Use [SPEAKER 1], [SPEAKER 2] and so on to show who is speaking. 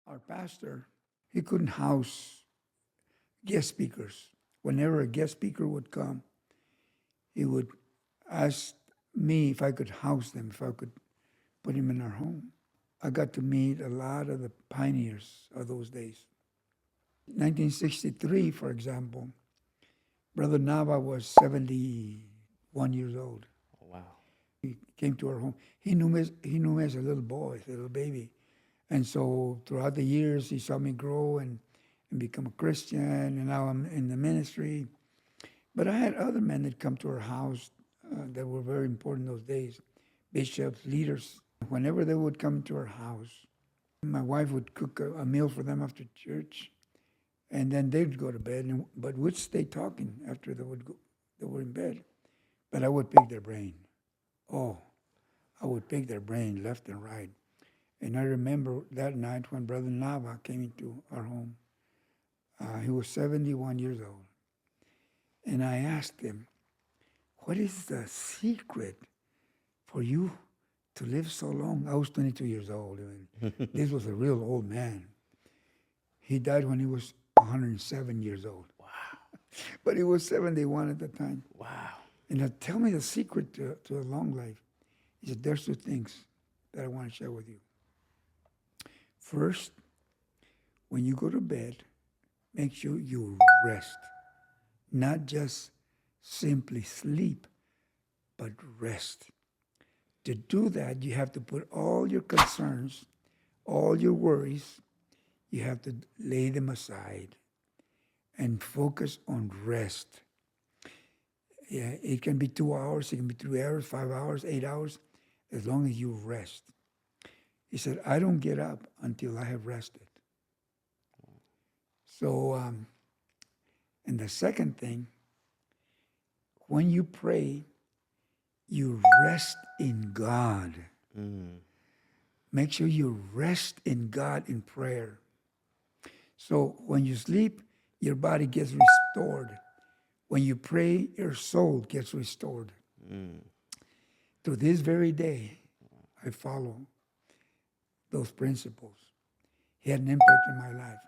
[SPEAKER 1] Our pastor, he couldn't house guest speakers. Whenever a guest speaker would come, he would ask me if I could house them, if I could put him in our home. I got to meet a lot of the pioneers of those days. 1963, for example, Brother Nava was 71 years old.
[SPEAKER 2] Oh, wow.
[SPEAKER 1] He came to our home. He knew me as a little boy, a little baby. And so throughout the years, he saw me grow and become a Christian, and now I'm in the ministry. But I had other men that come to our house that were very important those days, bishops, leaders. Whenever they would come to our house, my wife would cook a meal for them after church, and then they'd go to bed, but we'd stay talking after they were in bed. But I would pick their brain. Oh, I would pick their brain left and right. And I remember that night when Brother Nava came into our home. He was 71 years old. And I asked him, what is the secret for you to live so long? I was 22 years old. This was a real old man. He died when he was 107 years old.
[SPEAKER 2] Wow.
[SPEAKER 1] But he was 71 at the time.
[SPEAKER 2] Wow.
[SPEAKER 1] And tell me the secret to a long life. He said, there's two things that I want to share with you. First, when you go to bed, make sure you rest. Not just simply sleep, but rest. To do that, you have to put all your concerns, all your worries, you have to lay them aside and focus on rest. Yeah, it can be 2 hours, it can be 3 hours, 5 hours, 8 hours, as long as you rest. He said, I don't get up until I have rested. So, and the second thing, when you pray, you rest in God. Make sure you rest in God in prayer. So when you sleep, your body gets restored. When you pray, your soul gets restored. To this very day, I follow those principles. He had an impact in my life.